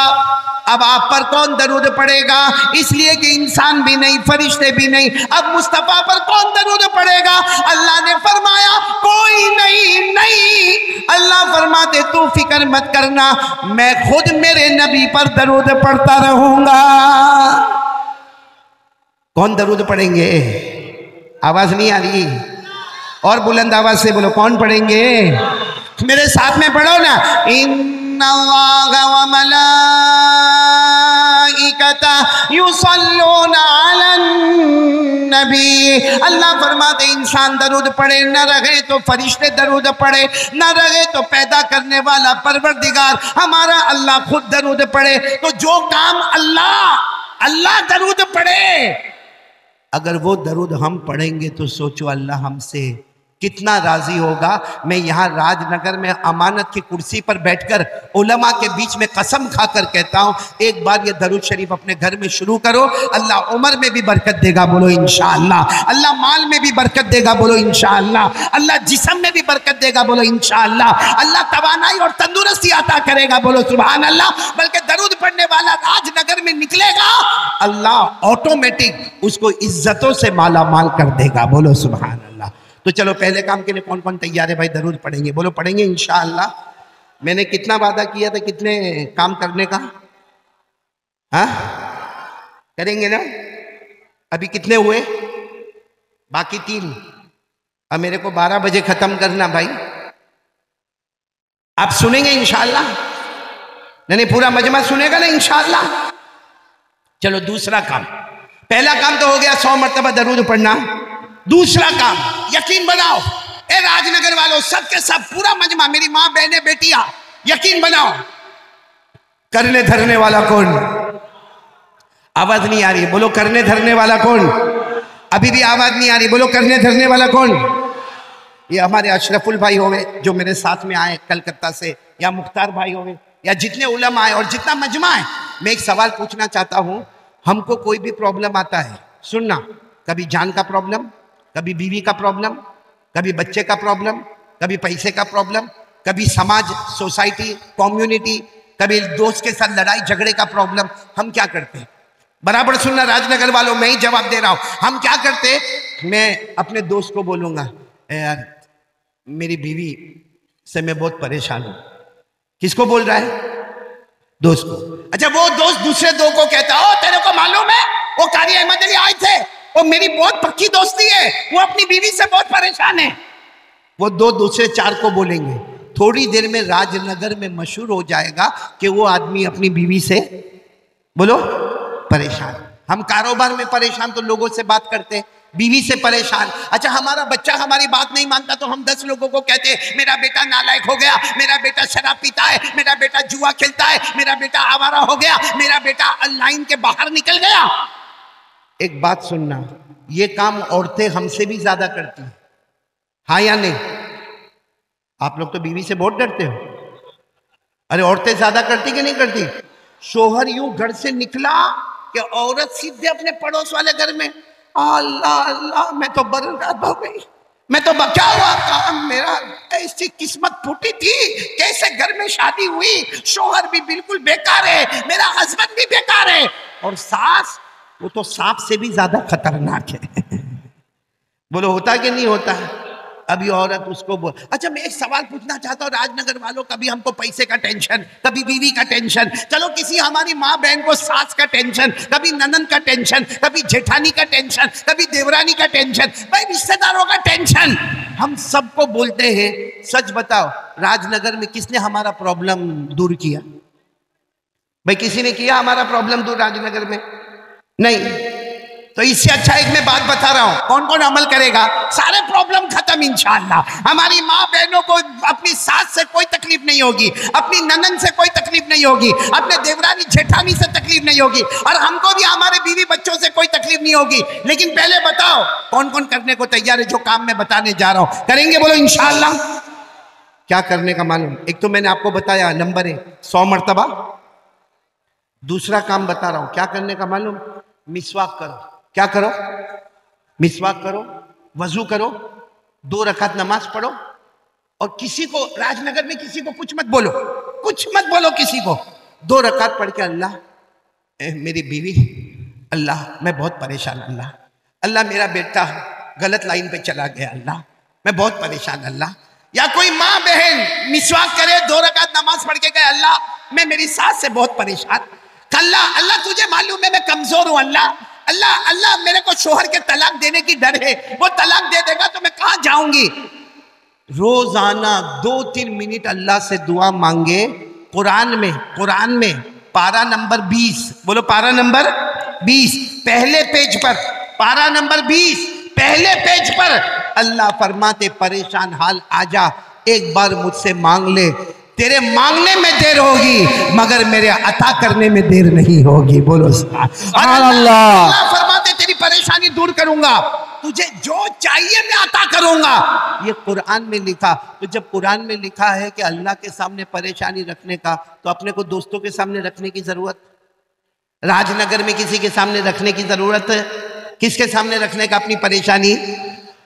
अब आप पर कौन दरूद पड़ेगा? इसलिए कि इंसान भी नहीं, फरिश्ते भी नहीं, अब मुस्तफा पर कौन दरूद पड़ेगा? अल्लाह ने फरमाया कोई नहीं। नहीं, अल्लाह फरमाते तू फिक्र मत करना, मैं खुद मेरे नबी पर दरूद पढ़ता रहूंगा। कौन दरूद पढ़ेंगे? आवाज नहीं आ रही, और बुलंद आवाज से बोलो कौन पढ़ेंगे? मेरे साथ में पढ़ो ना। इन्नल्लाहा व मलाइकतहु युसल्लूना अलन नबी। अल्लाह फरमाते इंसान दरूद पढ़े न रहे तो फरिश्ते दरूद पढ़े, न रहे तो पैदा करने वाला परवरदिगार हमारा अल्लाह खुद दरूद पढ़े। तो जो काम अल्लाह दरूद पढ़े, अगर वो दरूद हम पढ़ेंगे तो सोचो अल्लाह हमसे कितना राजी होगा। मैं यहाँ राजनगर में अमानत की कुर्सी पर बैठकर उलमा के बीच में कसम खाकर कहता हूँ, एक बार ये दरूद शरीफ अपने घर में शुरू करो, अल्लाह उम्र में भी बरकत देगा, बोलो इंशाअल्लाह। अल्लाह माल में भी बरकत देगा, बोलो इंशाअल्लाह। अल्लाह जिस्म में भी बरकत देगा, बोलो इंशाअल्लाह। अल्लाह तवानाई और तंदुरुस्ती अता करेगा, बोलो सुभान अल्लाह। बल्कि दरूद पढ़ने वाला राजनगर में निकलेगा, अल्लाह ऑटोमेटिक उसको इज्जतों से माला माल कर देगा, बोलो सुभान अल्लाह। तो चलो पहले काम के लिए कौन कौन तैयार है भाई? दरूद पढ़ेंगे, बोलो पढ़ेंगे इंशाअल्लाह। मैंने कितना वादा किया था, कितने काम करने का? हाँ करेंगे ना? अभी कितने हुए? बाकी 3। अब मेरे को 12 बजे खत्म करना भाई। आप सुनेंगे इंशाअल्लाह? नहीं पूरा मजमा सुनेगा ना इंशाअल्लाह? चलो दूसरा काम। पहला काम तो हो गया 100 मरतबा दरूद पढ़ना। दूसरा काम यकीन बनाओ, ए राजनगर वालों सब के सब पूरा मजमा, मेरी माँ बहने बेटियां, यकीन बनाओ करने धरने वाला कौन? आवाज नहीं आ रही, बोलो करने धरने वाला कौन? अभी भी आवाज नहीं आ रही, बोलो करने धरने वाला कौन? ये हमारे अशरफुल भाई होंगे जो मेरे साथ में आए कलकत्ता से, या मुख्तार भाई होंगे, या जितने उलमा आए और जितना मजमा है। मैं एक सवाल पूछना चाहता हूं, हमको कोई भी प्रॉब्लम आता है, सुनना, कभी जान का प्रॉब्लम, कभी बीवी का प्रॉब्लम, कभी बच्चे का प्रॉब्लम, कभी पैसे का प्रॉब्लम, कभी समाज, सोसाइटी, कम्युनिटी, कभी दोस्त के साथ लड़ाई झगड़े का प्रॉब्लम, हम क्या करते हैं? बराबर सुनना राजनगर वालों, मैं ही जवाब दे रहा हूं। हम क्या करते? मैं अपने दोस्त को बोलूंगा, यार मेरी बीवी से मैं बहुत परेशान हूं। किसको बोल रहा है? दोस्त को। अच्छा, वो दोस्त दूसरे दो को कहता है, ओ तेरे को मालूम है वो कारी अहमद अली आए थे, वो मेरी बहुत पक्की दोस्ती है, वो अपनी बीवी से बहुत परेशान है। वो दो दूसरे 4 को बोलेंगे, थोड़ी देर में राजनगर में मशहूर हो जाएगा कि वो आदमी अपनी बीवी से बोलो परेशान। हम कारोबार में परेशान तो लोगों से बात करते, बीवी से परेशान। अच्छा, हमारा बच्चा हमारी बात नहीं मानता तो हम 10 लोगों को कहते हैं मेरा बेटा नालायक हो गया, मेरा बेटा शराब पीता है, मेरा बेटा जुआ खेलता है, मेरा बेटा आवारा हो गया, मेरा बेटा लाइन के बाहर निकल गया। एक बात सुनना, ये काम औरतें हमसे भी ज्यादा करती हैं, हाँ या नहीं? आप लोग तो बीवी से बहुत डरते हो। अरे औरतें ज्यादा करती कि नहीं करती? शोहर यूं घर से निकला कि औरत सीधे अपने पड़ोस वाले घर में, अल्लाह अल्लाह मैं तो बर्बाद हो गई, मैं तो क्या हुआ काम मेरा, ऐसी किस्मत फूटी थी, कैसे घर में शादी हुई, शोहर भी बिल्कुल बेकार है, मेरा हस्बैंड भी बेकार है, और सास वो तो सांप से भी ज्यादा खतरनाक है। बोलो होता कि नहीं होता? अभी औरत उसको बोल, अच्छा मैं एक सवाल पूछना चाहता हूँ राजनगर वालों, कभी हमको पैसे का टेंशन, कभी बीवी का टेंशन, चलो किसी हमारी माँ बहन को सास का टेंशन, कभी ननद का टेंशन, कभी जेठानी का टेंशन, कभी देवरानी का टेंशन, भाई रिश्तेदारों का टेंशन, हम सबको बोलते हैं। सच बताओ राजनगर में किसने हमारा प्रॉब्लम दूर किया? भाई किसी ने किया हमारा प्रॉब्लम दूर राजनगर में? नहीं। तो इससे अच्छा एक मैं बात बता रहा हूं, कौन कौन अमल करेगा सारे प्रॉब्लम खत्म इंशाअल्लाह। हमारी माँ बहनों को अपनी सास से कोई तकलीफ नहीं होगी, अपनी ननन से कोई तकलीफ नहीं होगी, अपने देवरानी जेठानी से तकलीफ नहीं होगी, और हमको भी हमारे बीवी बच्चों से कोई तकलीफ नहीं होगी। लेकिन पहले बताओ कौन कौन करने को तैयार है जो काम मैं बताने जा रहा हूं? करेंगे बोलो इंशाअल्लाह। क्या करने का मालूम? एक तो मैंने आपको बताया नंबर 1 100 मरतबा। दूसरा काम बता रहा हूं क्या करने का मालूम? मिसवाक करो। क्या करो? मिसवाक करो, वजू करो, 2 रकात नमाज पढ़ो, और किसी को राजनगर में किसी को कुछ मत बोलो, कुछ मत बोलो किसी को। 2 रकात पढ़ के अल्लाह मेरी बीवी, अल्लाह मैं बहुत परेशान, अल्लाह अल्लाह मेरा बेटा गलत लाइन पे चला गया, अल्लाह मैं बहुत परेशान, अल्लाह। या कोई माँ बहन मिसवाक करे, 2 रकात नमाज पढ़ के कहे अल्लाह मैं मेरी सास से बहुत परेशान, अल्लाह अल्लाह तुझे मालूम है मैं कमजोर हूं, अल्लाह अल्लाह अल्लाह मेरे को शोहर के तलाक देने की डर है, वो तलाक दे देगा तो मैं कहां जाऊंगी। रोजाना 2-3 मिनट अल्लाह से दुआ मांगे। कुरान में पारा नंबर 20, बोलो पारा नंबर 20, पहले पेज पर, पारा नंबर 20 पहले पेज पर अल्लाह फरमाते परेशान हाल आजा, एक बार मुझसे मांग ले, तेरे मांगने में देर होगी मगर मेरे अता करने में देर नहीं होगी। बोलो अल्लाह फरमाते तेरी परेशानी दूर करूंगा, तुझे जो चाहिए मैं अता करूंगा। ये कुरान में लिखा। तो जब कुरान में लिखा है कि अल्लाह के सामने परेशानी रखने का, तो अपने को दोस्तों के सामने रखने की जरूरत, राजनगर में किसी के सामने रखने की जरूरत है? किसके सामने रखने का अपनी परेशानी?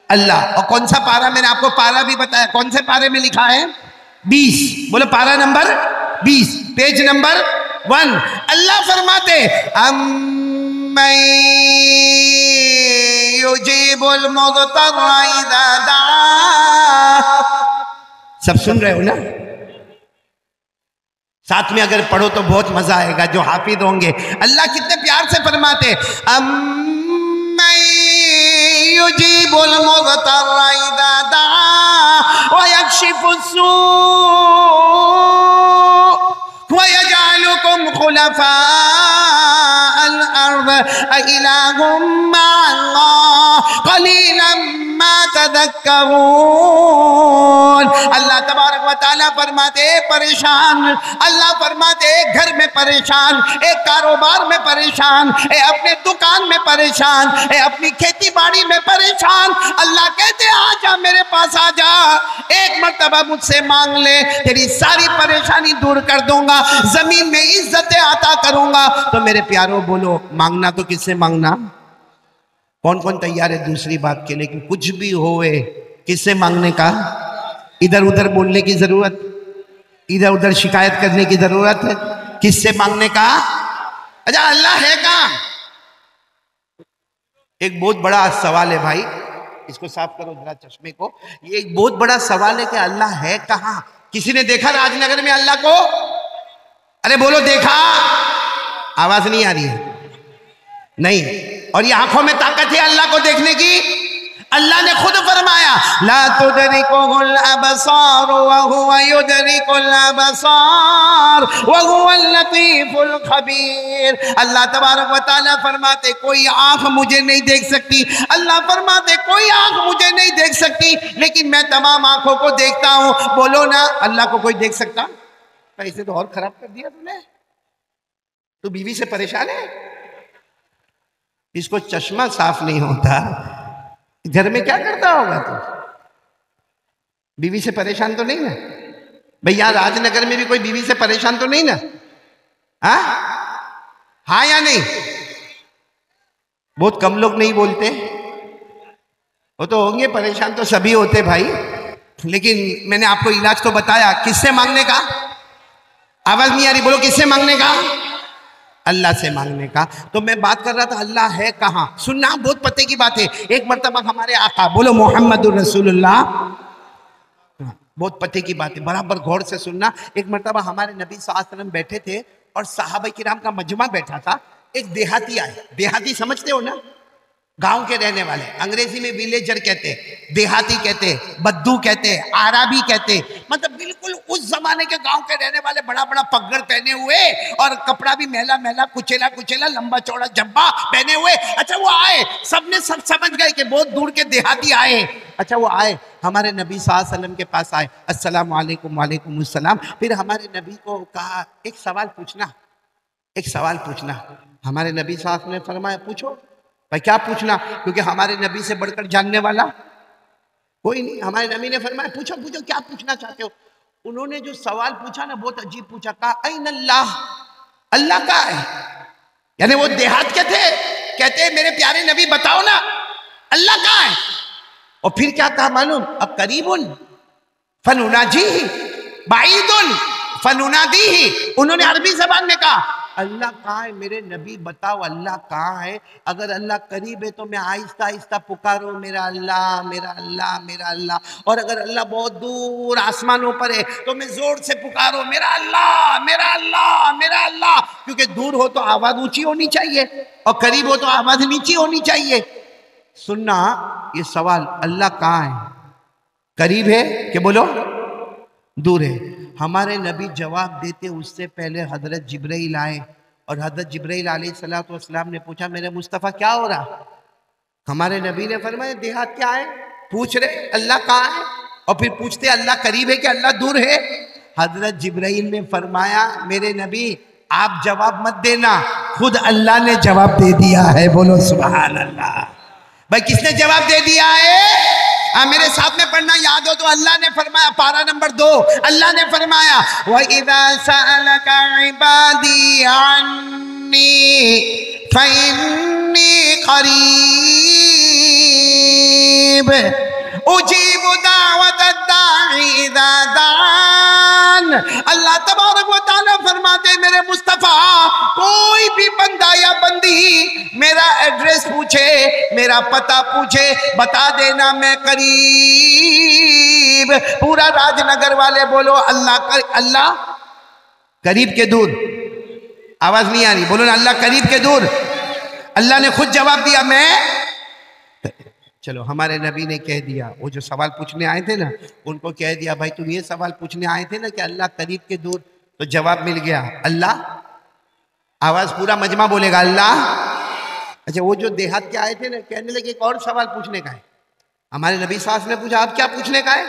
अल्लाह। और कौन सा पारा? मैंने आपको पारा भी बताया, कौन से पारे में लिखा है? 20। बोलो पारा नंबर 20 पेज नंबर 1। अल्लाह फरमाते सब सुन रहे हो ना? साथ में अगर पढ़ो तो बहुत मजा आएगा जो हाफिज होंगे। अल्लाह कितने प्यार से फरमाते युजीबुल मुज़्तर्रा इज़ा दआ व यक्शिफुस्सू व यजअलुकुम खुलफाअल अर्द अइलाहुम मअल्लाह क़लीलन मा तज़क्करून। अल्लाह तबारक व तआला फरमाते परेशान, अल्लाह फरमाते घर में परेशान, एक कारोबार में परेशान, अपने दुकान में परेशान, अपनी खेती बाड़ी में परेशान। अल्लाह कहते आजा मेरे पास आजा, एक मर्तबा मुझसे मांग ले, तेरी सारी परेशानी दूर कर दूंगा, जमीन में इज्जतें अता करूंगा। तो मेरे प्यारों बोलो मांगना तो किससे मांगना? कौन कौन तैयार है दूसरी बात के लिए कि कुछ भी होए किससे मांगने का? इधर उधर बोलने की जरूरत, इधर उधर शिकायत करने की जरूरत है? किससे मांगने का? अच्छा अल्लाह है कहां? एक बहुत बड़ा सवाल है भाई, इसको साफ करो जरा चश्मे को। ये एक बहुत बड़ा सवाल है कि अल्लाह है कहां? किसी ने देखा राजनगर में अल्लाह को? अरे बोलो देखा? आवाज नहीं आ रही है? नहीं। और ये आंखों में ताकत है अल्लाह को देखने की? अल्लाह ने खुद फरमाया ला तुदरिकुल अबसार व हुवा युदरिकुल अबसार व हुवल लतीफुल खबीर। अल्लाह तबारक व तआला फरमाते कोई आंख मुझे नहीं देख सकती, अल्लाह फरमाते कोई आंख मुझे नहीं देख सकती, लेकिन मैं तमाम आंखों को देखता हूं। बोलो ना अल्लाह को कोई देख सकता? ऐसे तो और खराब कर दिया तूने। तू बीवी से परेशान है? इसको चश्मा साफ नहीं होता, घर में क्या करता होगा तू? बीवी से परेशान तो नहीं ना? भैया राजनगर में भी कोई बीवी से परेशान तो नहीं ना? हाँ या नहीं? बहुत कम लोग नहीं बोलते, वो तो होंगे परेशान, तो सभी होते भाई। लेकिन मैंने आपको इलाज तो बताया, किससे मांगने का? आवाज नहीं आ रही, बोलो किससे मांगने का? अल्लाह से मांगने का। तो मैं बात कर रहा था अल्लाह है कहाँ। सुनना, बहुत पते की बात है। एक मर्तबा हमारे आका, बोलो मोहम्मदुर रसूलुल्लाह, बहुत पते की बात है, बराबर गौर से सुनना। एक मर्तबा हमारे नबी सल्लल्लाहु अलैहि वसल्लम बैठे थे और सहाबा किराम का मजमा बैठा था। एक देहाती आए, देहाती समझते हो ना, गांव के रहने वाले, अंग्रेजी में विलेजर कहते, देहाती कहते, बद्दू कहते, आराबी कहते, मतलब बिल्कुल उस जमाने के गांव के रहने वाले, बड़ा बड़ा पगड़ पहने हुए और कपड़ा भी मैला मैला, कुचेला कुचेला, लंबा चौड़ा जब्बा पहने हुए। अच्छा वो आए, सबने सब समझ गए कि बहुत दूर के देहाती आए। अच्छा वो आए, हमारे नबी सल्लल्लाहु अलैहि वसल्लम के पास आए, अस्सलाम वालेकुम। वालेकुम अस्सलाम। फिर हमारे नबी को कहा एक सवाल पूछना, एक सवाल पूछना। हमारे नबी साहब ने फरमाया पूछो। भाई क्या पूछना, क्योंकि हमारे नबी से बढ़कर जानने वाला कोई नहीं। हमारे नबी ने फरमाया पूछो पूछो, क्या पूछना चाहते हो। उन्होंने जो सवाल पूछा ना बहुत अजीब पूछा, कहा ऐन अल्लाह, अल्लाह कहाँ है। यानी वो देहात के थे, कहते हैं मेरे प्यारे नबी बताओ ना अल्लाह कहाँ है। और फिर क्या कहा मालूम, अब करीबुन फनुनाजी बाईदुन फनुनादी ही। उन्होंने अरबी जबान में कहा अल्लाह कहाँ है मेरे नबी बताओ अल्लाह कहाँ है। अगर अल्लाह करीब है तो मैं आहिस्ता आहिस्ता पुकारो मेरा अल्लाह मेरा अल्लाह मेरा अल्लाह, और अगर अल्लाह बहुत दूर आसमानों पर है तो मैं जोर से पुकारो मेरा अल्लाह मेरा अल्लाह मेरा अल्लाह। क्योंकि दूर हो तो आवाज ऊंची होनी चाहिए और करीब हो तो आवाज नीची होनी चाहिए। सुनना ये सवाल, अल्लाह कहाँ है, करीब है कि बोलो दूर है। हमारे नबी जवाब देते उससे पहले हजरत जिब्राइल आए और हजरत जिब्राइल अलैहिस्सलातु वस्सलाम ने पूछा मेरे मुस्तफ़ा क्या हो रहा। हमारे नबी ने फरमाया देहात क्या है, पूछ रहे अल्लाह कहाँ है, और फिर पूछते अल्लाह करीब है कि अल्लाह दूर है। हजरत जिब्राइल ने फरमाया मेरे नबी आप जवाब मत देना, खुद अल्लाह ने जवाब दे दिया है। बोलो सुभान अल्लाह। भाई किसने जवाब दे दिया है? मेरे साथ में पढ़ना, याद हो तो अल्लाह ने फरमाया, पारा नंबर 2, अल्लाह ने फरमाया वइज़ा सअलका इबादी अन्नी फइन्नी क़रीब उजीबु दावतद दाई इज़ा दान। अल्लाह तबारक व तआला फरमाते मेरे मुस्तफ़ा कोई भी बंदा या बंदी मेरा एड्रेस पूछे, मेरा पता पूछे, बता देना मैं करीब। पूरा राजनगर वाले बोलो अल्लाह करीब के दूर। आवाज नहीं आ रही, बोलो ना अल्लाह करीब के दूर। अल्लाह ने खुद जवाब दिया मैं। चलो हमारे नबी ने कह दिया, वो जो सवाल पूछने आए थे ना उनको कह दिया भाई तुम ये सवाल पूछने आए थे ना कि अल्लाह करीब के दूर, तो जवाब मिल गया अल्लाह। आवाज पूरा मजमा बोलेगा अल्लाह। अच्छा वो जो देहात के आए थे ना कहने लगे एक और सवाल पूछने का है। हमारे नबी साहब ने पूछा आप क्या पूछने का है।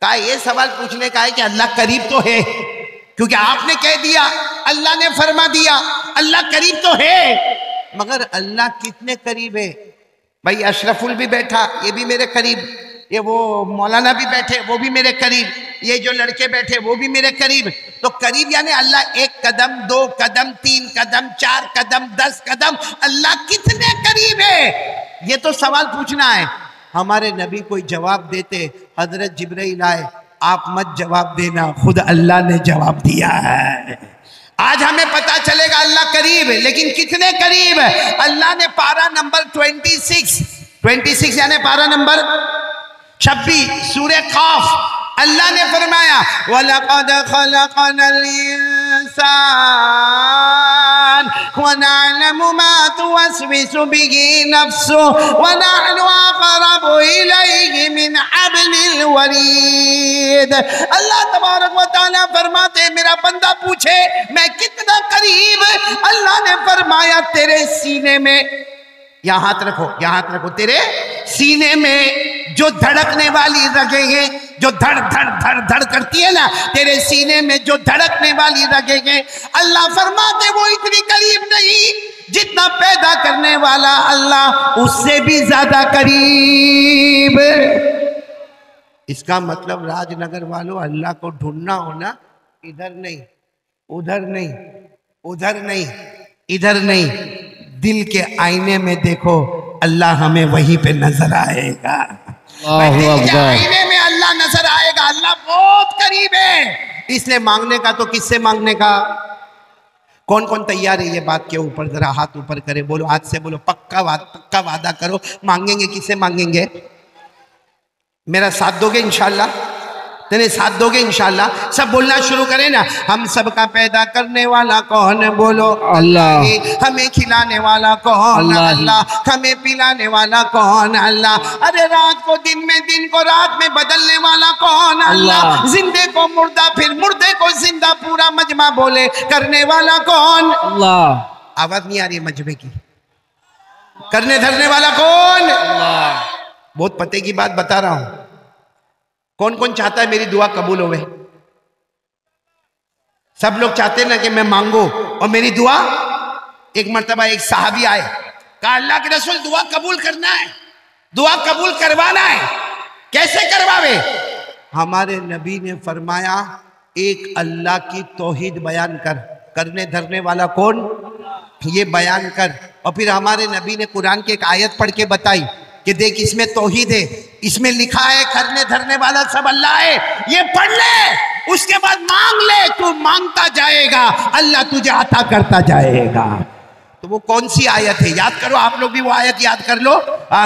कहा ये सवाल पूछने का है कि अल्लाह करीब तो है, क्योंकि आपने कह दिया, अल्लाह ने फरमा दिया अल्लाह करीब तो है, मगर अल्लाह कितने करीब है। भाई अशरफुल भी बैठा ये भी मेरे करीब, ये वो मौलाना भी बैठे वो भी मेरे करीब, ये जो लड़के बैठे वो भी मेरे करीब। तो करीब यानी अल्लाह 1 कदम 2 कदम 3 कदम 4 कदम 10 कदम, अल्लाह कितने करीब है ये तो सवाल पूछना है। हमारे नबी कोई जवाब देते, हजरत जिब्राइल आए, आप मत जवाब देना, खुद अल्लाह ने जवाब दिया है। आज हमें पता चलेगा अल्लाह करीब है, लेकिन कितने करीब है। अल्लाह ने पारा नंबर 26 यानी पारा नंबर 26 सूरह काफ, अल्लाह ने फरमाया वलक़द खलक़नल इंसान व नअलमु मा तुवस्विसु बिही नफ्सुहु व नहनु अक़रबु इलैहि मिन हब्लिल वरीद। अल्लाह तबारक व तआला फरमाते मेरा बंदा पूछे मैं कितना करीब, अल्लाह ने फरमाया तेरे सीने में, यहाँ हाथ रखो, यहाँ हाथ रखो, तेरे सीने में जो धड़कने वाली रगें हैं, जो धड़ धड़ धड़ धड़ करती है ना, तेरे सीने में जो धड़कने वाली रगें हैं, अल्लाह फरमाते वो इतनी करीब नहीं जितना पैदा करने वाला अल्लाह उससे भी ज्यादा करीब। इसका मतलब राजनगर वालों, अल्लाह को ढूंढना होना इधर नहीं, उधर नहीं, उधर नहीं, इधर नहीं, दिल के आईने में देखो, अल्लाह हमें वहीं पे नजर आएगा। दिल के आईने में अल्लाह नजर आएगा। अल्लाह बहुत करीब है। इसलिए मांगने का तो किससे मांगने का? कौन कौन तैयार है ये बात के ऊपर जरा हाथ ऊपर करे, बोलो आज से, बोलो पक्का वादा करो, मांगेंगे किससे मांगेंगे? मेरा साथ दोगे इंशाल्लाह? तेरे साथ दोगे इंशाल्लाह? सब बोलना शुरू करें ना। हम सबका पैदा करने वाला कौन? बोलो अल्लाह। हमें खिलाने वाला कौन? अल्लाह। हमें पिलाने वाला कौन? अल्लाह। अरे रात को दिन में, दिन को रात में बदलने वाला कौन? अल्लाह। जिंदे को मुर्दा, फिर मुर्दे को जिंदा, पूरा मजमा बोले करने वाला कौन? अल्लाह। आवाज नहीं आ रही मजमे की? करने धरने वाला कौन? अल्लाह। बहुत पते की बात बता रहा हूं। कौन कौन चाहता है मेरी दुआ कबूल होवे? सब लोग चाहते हैं ना कि मैं मांगू और मेरी दुआ। एक मर्तबा एक साहबी आए, कहा अल्लाह के रसूल दुआ कबूल करना है, दुआ कबूल करवाना है, कैसे करवावे? हमारे नबी ने फरमाया एक अल्लाह की तौहीद बयान कर, करने धरने वाला कौन ये बयान कर। और फिर हमारे नबी ने कुरान की एक आयत पढ़ के बताई कि देख इसमें तौहीद है, इसमें लिखा है करने धरने वाला सब अल्लाह है, ये पढ़ ले, उसके बाद मांग ले, तू मांगता जाएगा, अल्लाह तुझे अता करता जाएगा। तो वो कौन सी आयत है याद करो, आप लोग भी वो आयत याद कर लो।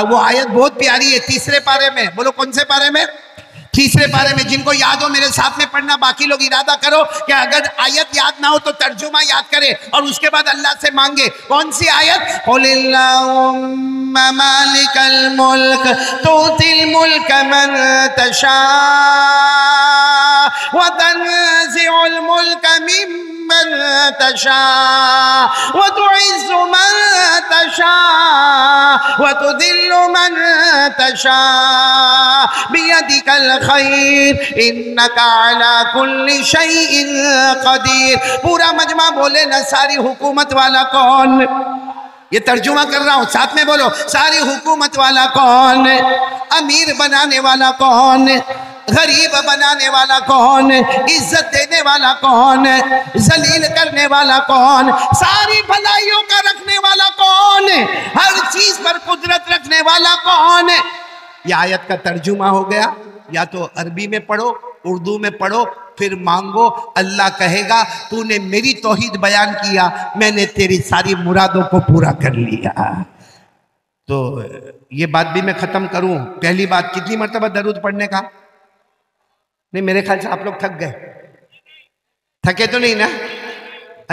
वो आयत बहुत प्यारी है, तीसरे पारे में। बोलो कौन से पारे में? तीसरे पारे में। जिनको याद हो मेरे साथ में पढ़ना, बाकी लोग इरादा करो कि अगर आयत याद ना हो तो तर्जुमा याद करे और उसके बाद अल्लाह से मांगे। कौन सी आयत? कुलिल्लाहुम्मा मालिकल मुल्क तुतिल मुल्क मन तशा व तनज़िउल मुल्क मिम्मन तशा व तुइज़्ज़ु मन तशा व तुदिल्लु मन तशा बियदिकल खैर इन्नका अला कुल्ली शैइन कदीर। पूरा मजमा बोले ना, सारी हुकूमत वाला कौन? ये तर्जुमा कर रहा हूं, साथ में बोलो, सारी हुकूमत वाला कौन? अमीर बनाने वाला कौन? गरीब बनाने वाला कौन? इज्जत देने वाला कौन? जलील करने वाला कौन? सारी भलाइयों का रखने वाला कौन? हर चीज पर कुदरत रखने वाला कौन? यह आयत का तर्जुमा हो गया। या तो अरबी में पढ़ो, उर्दू में पढ़ो, फिर मांगो। अल्लाह कहेगा तूने मेरी तौहीद बयान किया, मैंने तेरी सारी मुरादों को पूरा कर लिया। तो ये बात भी मैं खत्म करूं। पहली बात, कितनी मर्तबा दरूद पढ़ने का? नहीं, मेरे ख्याल से आप लोग थक गए। थके तो नहीं ना?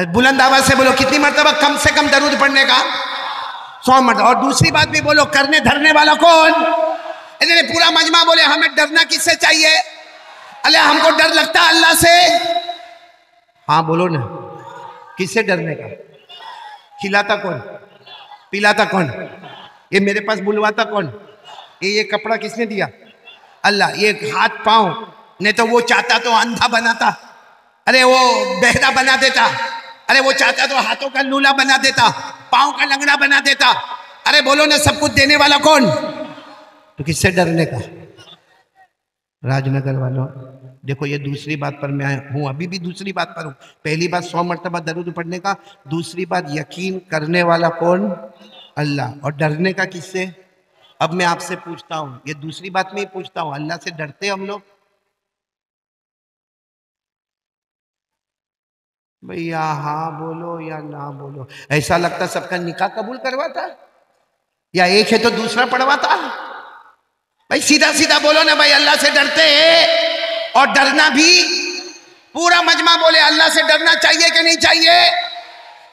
बुलंद आवाज से बोलो, कितनी मर्तबा कम से कम दरूद पढ़ने का? 100 मर्तबा। और दूसरी बात भी बोलो, करने धरने वाला कौन? पूरा मजमा बोले हमें डरना किससे चाहिए? अल्लाह। हमको डर लगता है अल्लाह से। हाँ बोलो ना, किससे डरने का? खिलाता कौन? पिलाता कौन? ये मेरे पास बुलवाता कौन? ये कपड़ा किसने दिया? अल्लाह। ये हाथ पांव, नहीं तो वो चाहता तो अंधा बनाता, अरे वो बहरा बना देता, अरे वो चाहता तो हाथों का लूला बना देता, पांव का लंगड़ा बना देता। अरे बोलो ना, सब कुछ देने वाला कौन? तो किससे डरने का? राजनगर वालों देखो, ये दूसरी बात पर मैं हूं, अभी भी दूसरी बात पर हूं। पहली बात 100 मर्तबा दरूद पढ़ने का, दूसरी बात यकीन करने वाला कौन? अल्लाह। और डरने का किससे? अब मैं आपसे पूछता हूं, ये दूसरी बात में ही पूछता हूं, अल्लाह से डरते हम लोग? भैया हाँ बोलो या ना बोलो। ऐसा लगता सबका निकाह कबूल करवाता, या एक है तो दूसरा पढ़वाता? भाई सीधा सीधा बोलो ना भाई, अल्लाह से डरते हैं? और डरना भी पूरा मजमा बोले अल्लाह से डरना चाहिए कि नहीं चाहिए?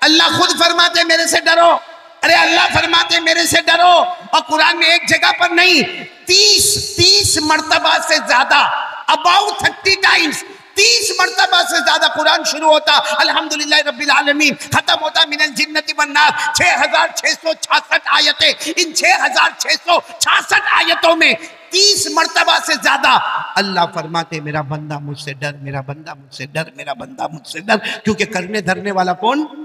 अल्लाह खुद फरमाते मेरे से डरो। अरे अल्लाह फरमाते मेरे से डरो, और कुरान में एक जगह पर नहीं, 30 मर्तबा से ज्यादा, अबाउट 30 टाइम्स, 30 मर्तबा से ज्यादा कुरान शुरू होता अल्हम्दुलिल्लाह रब्बिल आलमीन, खत्म होता मिनल जिन्नति वन नास। 6666 आयतें। इन 6666 आयतों में 30 मर्तबा से ज्यादा अल्लाह फरमाते मेरा बंदा मुझसे डर, मेरा बंदा मुझसे डर, मेरा बंदा मुझसे डर। क्योंकि करने धरने वाला कौन?